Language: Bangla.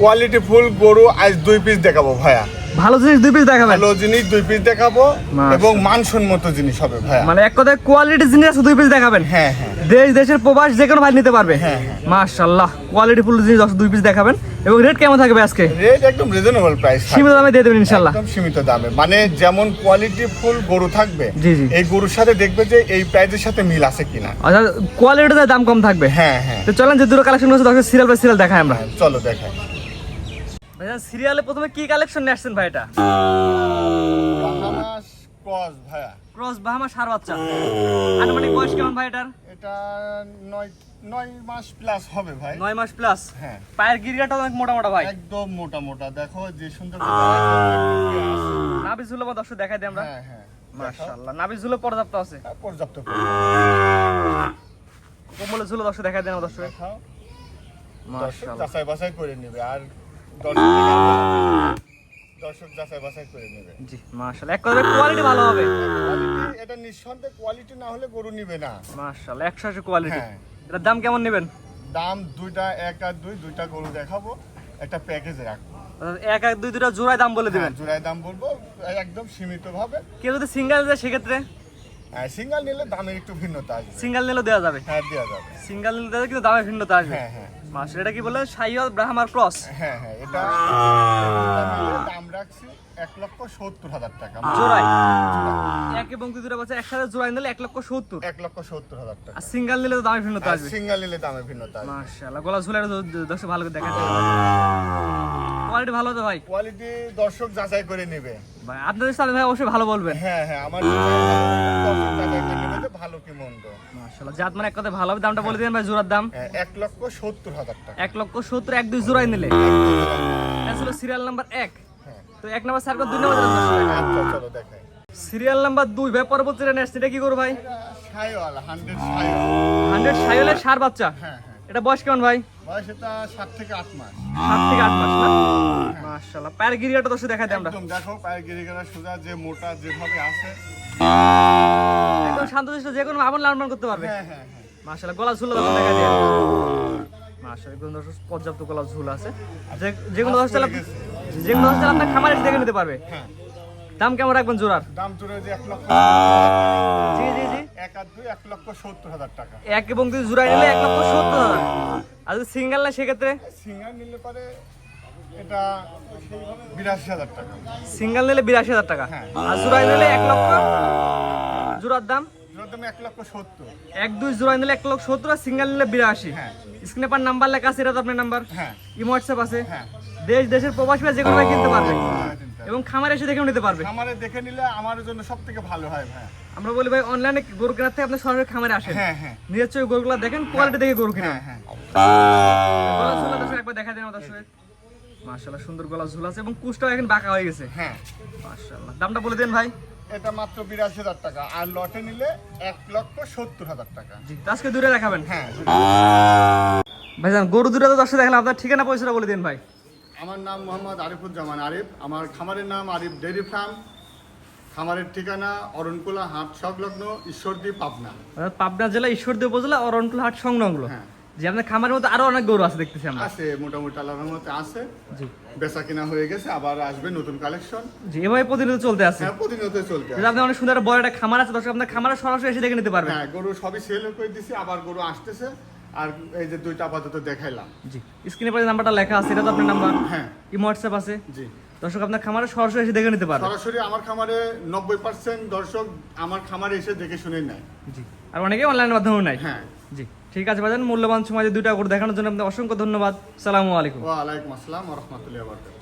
কোয়ালিটি ফুল গরু আজ 2 পিস দেখাবো ভাইয়া। ভালো জিনিস 2 পিস দেখাবেন? ভালো জিনিস 2 পিস দেখাবো এবং মানসম্মত জিনিস হবে ভাইয়া। মানে এক কথায় কোয়ালিটি জিনিস 2 পিস দেখাবেন? হ্যাঁ হ্যাঁ। দেশের প্রবাস যে কোনো ভাই নিতে পারবে? হ্যাঁ হ্যাঁ। মাশাআল্লাহ, কোয়ালিটি ফুল জিনিস 2 পিস দেখাবেন। এবং রেট কেমন থাকবে আজকে? রেট একদম রিজনেবল প্রাইস, সীমিত দামে দিয়ে দেবেন ইনশাআল্লাহ। একদম সীমিত দামে, মানে যেমন কোয়ালিটি ফুল গরু থাকবে জি জি, এই গরুর সাথে দেখবে যে এই প্রাইসের সাথে মিল আছে কিনা। আচ্ছা, কোয়ালিটিতে দাম কম থাকবে? হ্যাঁ হ্যাঁ। তো চলেন যে দুটো কালেকশন আছে দর্শক সিরিয়াল বাই সিরিয়াল দেখাই আমরা। চলো দেখাই। ভাইয়া সিরিয়ালে প্রথমে কি কালেকশন নিয়ে আসছেন ভাই? এটা বাহামাস ক্রস ভাইয়া। ক্রস বাহামা সার বাচ্চা। আনুমানিক বয়স কেমন ভাই এটার? এটা 9 মাস প্লাস হবে ভাই। 9 মাস প্লাস। হ্যাঁ। পায়ের গিরিটা অনেক মোটা মোটা ভাই। একদম মোটা মোটা, দেখো যে সুন্দর। নাভি ঝুলো দর্শক দেখাই দিই আমরা। হ্যাঁ হ্যাঁ মাশাআল্লাহ, নাভি ঝুলো পর্যাপ্ত আছে। পর্যাপ্ত। কোমলে ঝুলো দর্শক দেখাই দেন দর্শক। দেখাও। মাশাআল্লাহ, যাচাই বাছাই করে নেবে আর দর্শক যাচাই বাছাই করে নেবে। জি মাশাআল্লাহ, এক কথায় কোয়ালিটি ভালো হবে। কোয়ালিটি এটা নিঃসন্দেহে, কোয়ালিটি না হলে গরু নিবে না। মাশাআল্লাহ 100 কোয়ালিটি। হ্যাঁ। এটার দাম কেমন নেবেন? দাম দুইটা, 1 আর 2 দুইটা গরু দেখাবো, একটা প্যাকেজে রাখবো। 1 1 2 দুটো জোড়ায় দাম বলে দিবেন? জোড়ায় দাম বলবো একদম সীমিত ভাবে। কেউ যদি সিঙ্গেল যায় সেক্ষেত্রে? সিঙ্গেল নিলে দামের একটু ভিন্নতা আসবে। সিঙ্গেল নিলেও দেওয়া যাবে? হ্যাঁ দেওয়া যাবে। সিঙ্গেল নিলে দেওয়া যাবে, কিন্তু দামের ভিন্নতা আসবে। হ্যাঁ হ্যাঁ। মাশাআল্লাহ, এটা কি বলে? শাইওয়াল ব্রাহ্মার ক্রস? হ্যাঁ হ্যাঁ। এটা দাম রাখছি 1,70,000 টাকা জোড়ায়। এক এবং দুটো বাচ্চা একসাথে জোড়ায় নিলে 1,70,000। 1,70,000 টাকা। আর সিঙ্গেল নিলে তো দামের ভিন্নতা আসবে। সিঙ্গেল নিলে দামের ভিন্নতা আসবে। মাশাআল্লাহ, গলা ঝুলের দর্শক ভালো করে দেখেন। কোয়ালিটি ভালো তো ভাই? কোয়ালিটি দর্শক যাচাই করে নেবে ভাই আপনাদের সাথে ভাই অবশ্যই ভালো বলবেন। হ্যাঁ হ্যাঁ। আমার দর্শক যাচাই করে নেবে যে ভালো কি মন্দ। মাশাআল্লাহ, জাত মানে এক কথায় ভালো হবে। দামটা বলে দিবেন ভাই জোড়ার দাম? 1,70,000 টাকা। 1,70,000 এক দুই জোড়ায় নিলে। এটা ছিল সিরিয়াল নাম্বার 1। হ্যাঁ। তো 1 নাম্বার স্যার 2 নাম্বার আচ্ছা চলো দেখাই। সিরিয়াল নাম্বার 2 ভাই পরবর্তীটা নেক্সট। এটা কি করব ভাই? শাইওয়াল 100 শাইওয়াল। 100 শাইওয়ালের সার বাচ্চা। হ্যাঁ হ্যাঁ। এটা বয়স কেমন ভাই? বয়স এটা 7 থেকে 8 মাস। 7 থেকে 8 মাস না? মাশাআল্লাহ, পায়ের গিরিটা দর্শক দেখাই দিই আমরা। একদম দেখো পায়ের গিরিগিরা সোজা, যে মোটা যেভাবে আছে একদম শান্তশিষ্ট, যে কোনো আপন লালন করতে পারবে। হ্যাঁ হ্যাঁ হ্যাঁ। মাশাআল্লাহ, গলা ঝুল দর্শক দেখাই দিই। মাশাআল্লাহ, একদম দর্শক পর্যাপ্ত গলা ঝুল আছে। যে কোনো দর্শক আপনার খামারে এসে দেখে নিতে পারবে। হ্যাঁ। দাম কেমন রাখবেন জোড়ার? দাম জোড়া যে 1,00,000। জি জি জি। 1 আর 2 1,70,000 টাকা। 1 এবং 2 জোড়ায় নিলে 1,70,000। আর যদি সিঙ্গেল না সেক্ষেত্রে? সিঙ্গেল নিলে পরে এটা 82,000 টাকা। সিঙ্গেল নিলে 82,000 টাকা। হ্যাঁ। আর জোড়ায় নিলে 1 লক্ষ। জোড়ার দাম? জোড়ার দাম 1,70,000। 1 2 জোড়ায় নিলে 1,70,000 আর সিঙ্গেল নিলে 82। হ্যাঁ। স্ক্রিনে পার নাম্বার লেখা আছে, এটা তো আপনার নাম্বার? হ্যাঁ ইমো হোয়াটসঅ্যাপ আছে? হ্যাঁ। দেশের প্রবাসী যে কোনো ভাই কিনতে পারবে এবং খামারে এসে দেখেও নিতে পারবে। খামারে দেখে নিলে আমার জন্য সবথেকে ভালো হয় ভাই। আমরা বলি ভাই অনলাইনে গরু কেনার থেকে আপনি সরাসরি খামারে আসেন। হ্যাঁ হ্যাঁ। নিজের চোখে গরুগুলো দেখেন, কোয়ালিটি দেখে গরু কিনেন। হ্যাঁ হ্যাঁ। গলা ঝুলা দর্শক একবার দেখা দেন দর্শক। মাশাআল্লাহ, সুন্দর গলা ঝুলা আছে এবং কুচটাও এখন বাঁকা হয়ে গেছে। হ্যাঁ। মাশাআল্লাহ, দামটা বলে দেন ভাই। এটা মাত্র 82,000 টাকা, আর লটে নিলে 1,70,000 টাকা। জি, আজকে দূরে দেখাবেন? হ্যাঁ। ভাইজান গরু দুটো তো দর্শক দেখলাম, আপনার ঠিকানা পয়সাটা বলে দিন ভাই। আমার নাম মোহাম্মদ আরিফুজ্জামান আরিফ। আমার খামারের নাম আরিফ ডেইরি ফার্ম। খামারের ঠিকানা অরণকুলা হাট সংলগ্ন, ঈশ্বরদী, পাবনা। পাবনা জেলা ঈশ্বরদী উপজেলা অরণকুলা হাট সংলগ্ন। হ্যাঁ। যে আপনার খামারের মধ্যে আরো অনেক গরু আছে দেখতেছি আমরা। আছে মোটামুটি আল্লাহর মতে আছে। জি। বেচা কিনা হয়ে গেছে, আবার আসবে নতুন কালেকশন। জি, এভাবে প্রতিনিয়ত চলতে আছে। হ্যাঁ প্রতিনিয়ত চলতে যদি আপনি অনেক সুন্দর বড় একটা খামার আছে দর্শক, আপনার খামারে সরাসরি এসে দেখে নিতে পারবেন। হ্যাঁ, গরু সবই সেল করে দিছি, আবার গরু আসতেছে। আর এই যে দুইটা আপাতত দেখাইলাম। জি, স্ক্রিনে পরে নাম্বারটা লেখা আছে, এটা তো আপনার নাম্বার? হ্যাঁ। ইমো হোয়াটসঅ্যাপ আছে? জি। দর্শক আপনার খামারে সরাসরি এসে দেখে নিতে পারবেন। সরাসরি আমার খামারে 90% দর্শক আমার খামারে এসে দেখে শুনে নেয়। জি, আর অনেকে অনলাইনের মাধ্যমেও নাই। হ্যাঁ। জি, ঠিক আছে ভাইজান, মূল্যবান সময় দুইটা করে দেখানোর জন্য আপনাদের অসংখ্য ধন্যবাদ। আসসালামু আলাইকুম। ওয়া আলাইকুম আসসালাম ওয়া রাহমাতুল্লাহি ওয়া বারাকাতুহু।